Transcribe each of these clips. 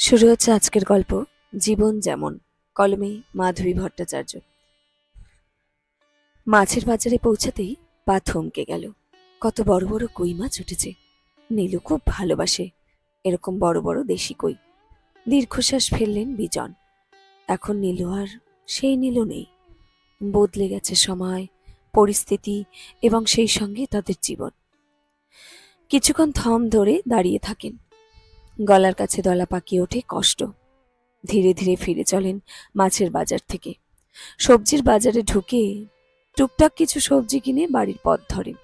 শুরু হচ্ছে আজকের গল্প জীবন যেমন। কলমে মাধবী ভট্টাচার্য। মাছের বাজারে পৌঁছাতেই পা থমকে গেল। কত বড় বড় কই মাছ উঠেছে। নীলু খুব ভালোবাসে এরকম বড় বড় দেশি কই। দীর্ঘশ্বাস ফেললেন বিজন। এখন নীলু আর সেই নীলু নেই। বদলে গেছে সময়, পরিস্থিতি এবং সেই সঙ্গে তাদের জীবন। কিছুক্ষণ থম ধরে দাঁড়িয়ে থাকেন। গলার কাছে দলা পাকিয়ে ওঠে কষ্ট। ধীরে ধীরে ফিরে চলেন মাছের বাজার থেকে। সবজির বাজারে ঢুকে টুকটাক কিছু সবজি কিনে বাড়ির পথ ধরেন।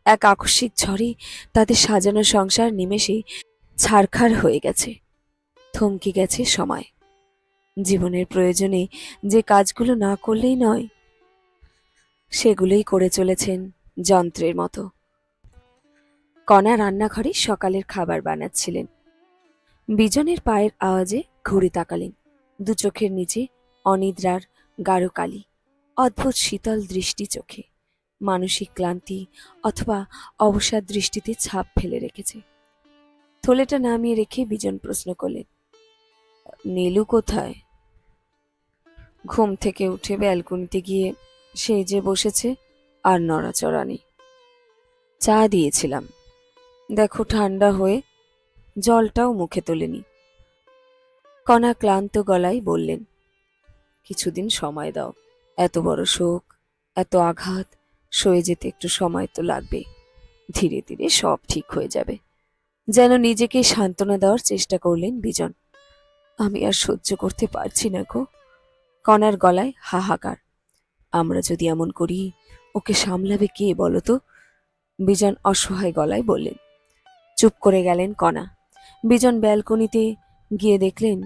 এক আকস্মিক ঝড়ে তাদের সাজানো সংসার নিমেষে ছারখার হয়ে গেছে। থমকে গেছে সময়। জীবনের প্রয়োজনে যে কাজগুলো না করলেই নয়, সেগুলোই করে চলেছেন যন্ত্রের মতো। কণা রান্নাঘরে সকালের খাবার বানাচ্ছিলেন। বিজনের পায়ের আওয়াজে ঘুরে তাকালেন। দু চোখের নিচে অনিদ্রার গাঢ় কালি, অদ্ভুত শীতল দৃষ্টি চোখে মানসিক ক্লান্তি অথবা অবসাদ দৃষ্টিতে ছাপ ফেলে রেখেছে। থলেটা নামিয়ে রেখে বিজন প্রশ্ন করলেন, নীলু কোথায়? ঘুম থেকে উঠে ব্যালকনিতে গিয়ে সেই যে বসেছে, আর নড়াচড়া নেই। চা দিয়েছিলাম, দেখো ঠান্ডা হয়ে, জলটাও মুখে তোলেনি। কণা ক্লান্ত গলায় বললেন, কিছুদিন সময় দাও। এত বড় শোক, এত আঘাত সয়ে যেতে একটু সময় তো লাগবে। ধীরে ধীরে সব ঠিক হয়ে যাবে। যেন নিজেকে সান্ত্বনা দেওয়ার চেষ্টা করলেন বিজন। আমি আর সহ্য করতে পারছি না গো। কণার গলায় হাহাকার। আমরা যদি এমন করি, ওকে সামলাবে কে বলো তো? বিজন অসহায় গলায় বললেন। চুপ করে গেলেন কণা। বিজন ব্যালকনিতে গিয়ে দেখলেন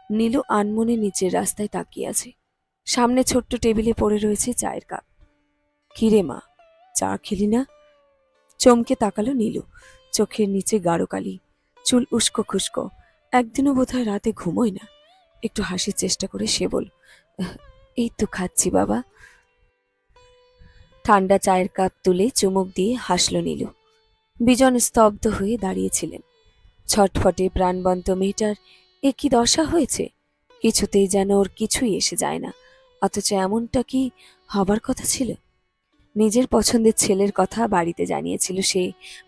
নীলু আনমনে নিচের রাস্তায় তাকিয়ে আছে। সামনে ছোট্ট টেবিলে পড়ে রয়েছে চায়ের কাপ। কিরে মা, চা খেলি না? চমকে তাকালো নীলু। চোখের নিচে গাঢ় কালি, চুল উস্কো খুস্কো। একদিনও বোধহয় রাতে ঘুমোয় না। একটু হাসির চেষ্টা করে সে বল, এই তো খাচ্ছি বাবা। ঠান্ডা চায়ের কাপ তুলে চুমুক দিয়ে হাসল নীলু। বিজন স্তব্ধ হয়ে দাঁড়িয়েছিলেন। ছটফটে প্রাণবন্ত মেয়েটার এ কি দশা হয়েছে? কিছুতেই যেন ওর কিছুই এসে যায় না। অথচ এমনটা কি হবার কথা ছিল? নিজের পছন্দের ছেলের কথা বাড়িতে জানিয়েছিল সে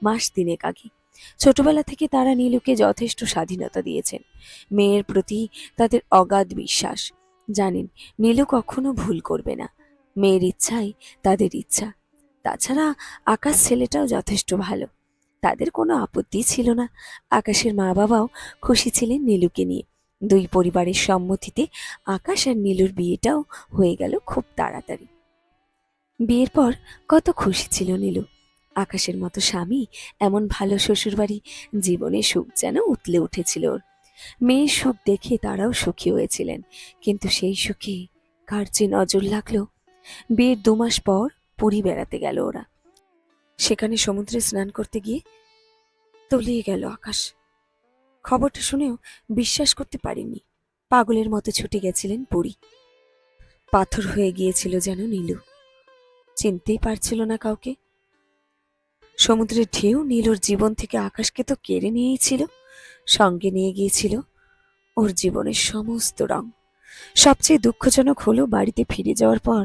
মাস তিনেক আগে। ছোটবেলা থেকে তারা নীলুকে যথেষ্ট স্বাধীনতা দিয়েছেন। মেয়ের প্রতি তাদের অগাধ বিশ্বাস। জানেন নীলু কখনো ভুল করবে না। মেয়ের ইচ্ছাই তাদের ইচ্ছা। তাছাড়া আকাশ ছেলেটাও যথেষ্ট ভালো। তাদের কোনো আপত্তি ছিল না। আকাশের মা বাবাও খুশি ছিলেন নীলুকে নিয়ে। দুই পরিবারের সম্মতিতে আকাশ আর নীলুর বিয়েটাও হয়ে গেল খুব তাড়াতাড়ি। বিয়ের পর কত খুশি ছিল নীলু। আকাশের মতো স্বামী, এমন ভালো শ্বশুরবাড়ি, জীবনে সুখ যেন উতলে উঠেছিল ওর। মেয়ের সুখ দেখে তারাও সুখী হয়েছিলেন। কিন্তু সেই সুখে কার যে নজর লাগলো। বিয়ের 2 মাস পর পুরী বেড়াতে গেল ওরা। সেখানে সমুদ্রে স্নান করতে গিয়ে তলিয়ে গেল আকাশ। খবরটা শুনেও বিশ্বাস করতে পারেননি। পাগলের মতো ছুটে গেছিলেন পুরী। পাথর হয়ে গিয়েছিল যেন নীলু। চিনতেই পারছিল না কাউকে। সমুদ্রের ঢেউ নীলুর জীবন থেকে আকাশকে তো কেড়ে নিয়েই ছিল। সঙ্গে নিয়ে গিয়েছিল ওর জীবনের সমস্ত রং। সবচেয়ে দুঃখজনক হলো বাড়িতে ফিরে যাওয়ার পর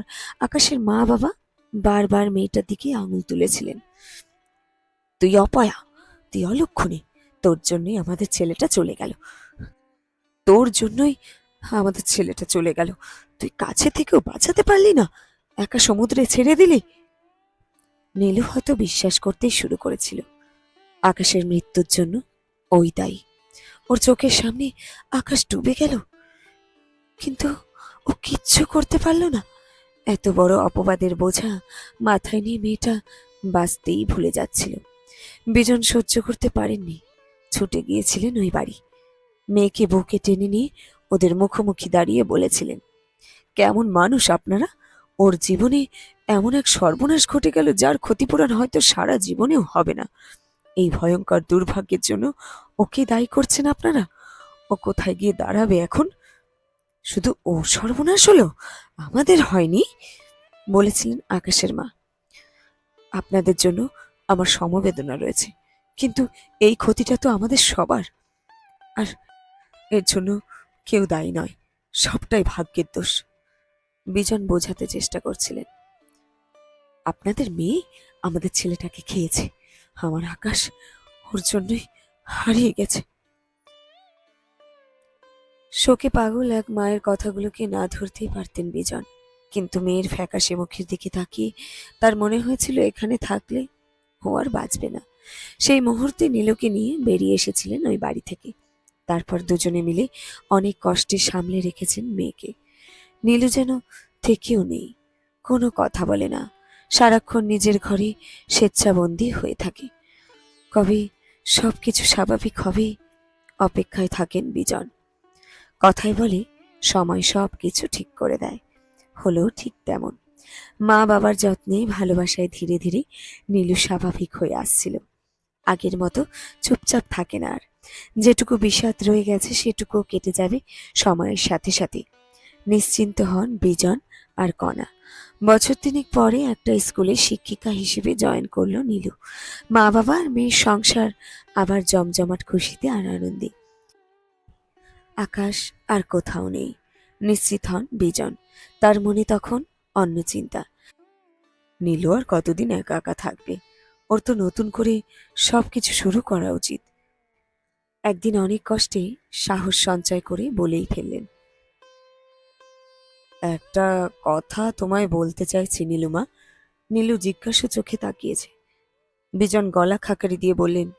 আকাশের মা বাবা বারবার মেয়েটার দিকে আঙুল তুলেছিলেন। তুই অপয়া, তুই অলক্ষণী, তোর জন্যই আমাদের ছেলেটা চলে গেল। তোর জন্যই আমাদের ছেলেটা চলে গেল। তুই কাছে থেকেও বাঁচাতে পারলি না, একা সমুদ্রে ছেড়ে দিলি। নীলু হয়তো বিশ্বাস করতেই শুরু করেছিল আকাশের মৃত্যুর জন্য ওই দায়ী। ওর চোখের সামনে আকাশ ডুবে গেল, কিন্তু ও কিচ্ছু করতে পারল না। এত বড় অপবাদের বোঝা মাথায় নিয়ে মেয়েটা বাঁচতেই ভুলে যাচ্ছিল। বিজন সহ্য করতে পারেননি। ছুটে গিয়েছিলেন ওই বাড়ি। মেয়েকে বুকে টেনে নিয়ে ওদের মুখোমুখি দাঁড়িয়ে বলেছিলেন, কেমন মানুষ আপনারা? ওর জীবনে এমন এক সর্বনাশ ঘটে গেল যার ক্ষতিপূরণ হয়তো সারা জীবনেও হবে না। এই ভয়ঙ্কর দুর্ভাগ্যের জন্য ওকে দায়ী করছেন আপনারা। ও কোথায় গিয়ে দাঁড়াবে এখন? শুধু ও সর্বনাশ হলো, আমাদের হয়নি, বলেছিলেন আকাশের মা। আপনাদের জন্য আমার সমবেদনা রয়েছে, কিন্তু এই ক্ষতিটা তো আমাদের সবার। আর এর জন্য কেউ দায়ী নয়, সবটাই ভাগ্যের দোষ। বিজন বোঝাতে চেষ্টা করছিলেন। আপনাদের মেয়ে আমাদের ছেলেটাকে খেয়েছে, আমার আকাশ ওর জন্যই হারিয়ে গেছে। শোকে পাগল এক মায়ের কথাগুলোকে না ধরতেই পারতেন বিজন, কিন্তু মেয়ের ফ্যাকাশে মুখের দিকে তাকিয়ে তার মনে হয়েছিল এখানে থাকলে ও আর বাঁচবে না। সেই মুহূর্তে নীলুকে নিয়ে বেরিয়ে এসেছিলেন ওই বাড়ি থেকে। তারপর দুজনে মিলে অনেক কষ্টে সামলে রেখেছেন মেয়েকে। নীলু যেন থেকেও নেই, কোনো কথা বলে না, সারাক্ষণ নিজের ঘরে স্বেচ্ছাবন্দী হয়ে থাকে। কবে সবকিছু স্বাভাবিক হবে অপেক্ষায় থাকেন বিজন। কথায় বলে সময় সব কিছু ঠিক করে দেয়। হলো ঠিক তেমন। মা বাবার যত্নে ভালোবাসায় ধীরে ধীরে নীলু স্বাভাবিক হয়ে আসছিল। আগের মতো চুপচাপ থাকে না আর। যেটুকু বিষাদ রয়ে গেছে সেটুকু কেটে যাবে সময়ের সাথে সাথে। নিশ্চিন্ত হন বিজন আর কণা। বছর তিনেক পরে একটা স্কুলে শিক্ষিকা হিসেবে জয়েন করলো নীলু। মা বাবা আর মেয়ের সংসার আবার জমজমাট খুশিতে আর আনন্দে। আকাশ আর কোথাও নেই, নিশ্চিত হন বিজন। তার মনে তখন অন্য চিন্তা। নীলু আর কতদিন একা একা থাকবে, ওর তো নতুন করে সবকিছু শুরু করা উচিত। একদিন অনেক কষ্টে সাহস সঞ্চয় করে বলেই ফেললেন, একটা কথা তোমায় বলতে চাইছি নীলুমা। নীলু জিজ্ঞাসু চোখে তাকিয়েছে। বিজন গলা খাকারি দিয়ে বললেন,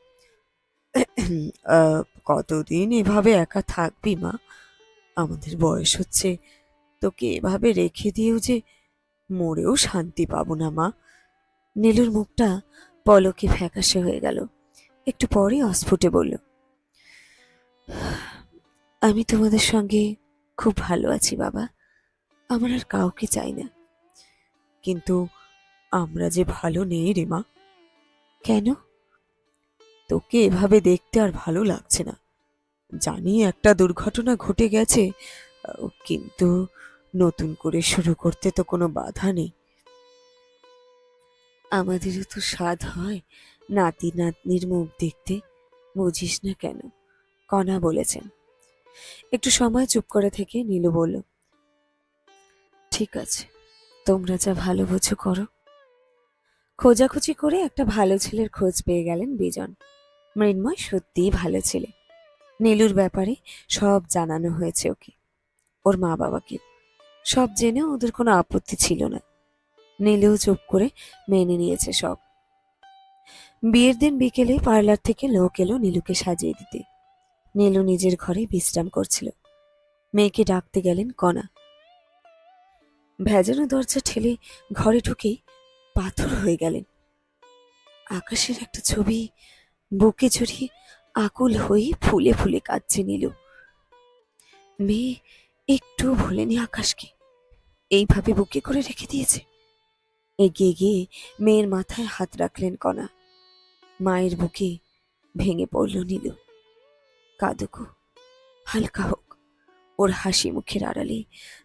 "আহ, কতদিন এভাবে একা থাকবি মা? আমাদের বয়স হচ্ছে, তোকে এভাবে রেখে দিয়েও যে মরেও শান্তি পাবো না মা।" নীলুর মুখটা পলকে ফ্যাকাশে হয়ে গেল। একটু পরে অস্ফুটে বলল, আমি তোমাদের সঙ্গে খুব ভালো আছি বাবা, আমার আর কাউকে চাই না। কিন্তু আমরা যে ভালো নেই রে মা। কেন? তোকে এভাবে দেখতে আর ভালো লাগছে না। জানি একটা দুর্ঘটনা ঘটে গেছে, কিন্তু নতুন করে শুরু করতে তো কোনো বাধা নেই। আমাদেরও তো স্বাদ হয় নাতি নাতনির মুখ দেখতে, বুঝিস না কেন? কণা বলেছেন। একটু সময় চুপ করে থেকে নীলু বলল, ঠিক আছে, তোমরা যা ভালো বোঝো করো। খোঁজাখুঁজি করে একটা ভালো ছেলের খোঁজ পেয়ে গেলেন বিজন। মৃন্ময় সত্যিই ভালো ছেলে। নীলুর ব্যাপারে সব জানানো হয়েছে ওকে, ওর মা বাবাকে। সব জেনেও ওদের কোনো আপত্তি ছিল না। নীলুও চুপ করে মেনে নিয়েছে সব। বিয়ের দিন বিকেলে পার্লার থেকে লোক এলো নীলুকে সাজিয়ে দিতে। নীলু নিজের ঘরে বিশ্রাম করছিল। মেয়েকে ডাকতে গেলেন কণা। ভেজানো দরজা ঠেলে ঘরে ঢুকেই পাথর হয়ে গেলেন। আকাশের একটা ছবি বুকে জড়িয়ে আকুল হয়ে ফুলে ফুলে কাঁদছে নীলু। মেয়ে একটু ভোলেনি আকাশকে, এইভাবে বুকে করে রেখে দিয়েছে। এগিয়ে গিয়ে মেয়ের মাথায় হাত রাখলেন কণা। মায়ের বুকে ভেঙে পড়ল নীলু। কাঁদুকো, হালকা হোক। ওর হাসি মুখের আড়ালে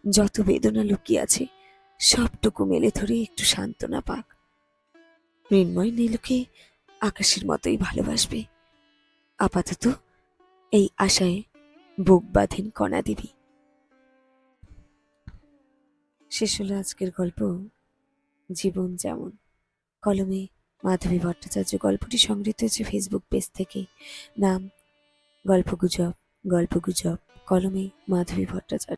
যত বেদনা লুকিয়ে আছে সবটুকু মেলে ধরে একটু সান্ত্বনা পাক। মৃন্ময় নীলুকে আকাশের মতোই ভালোবাসবে। আপাতত এই আশায় বুক বাঁধেন কণা দেবী। শেষ হলো আজকের গল্প জীবন যেমন। কলমে মাধবী ভট্টাচার্য। গল্পটি সংগৃহীত হয়েছে ফেসবুক পেজ থেকে। নাম গল্পগুজব। গল্পগুজব, কলমে মাধবী ভট্টাচার্য।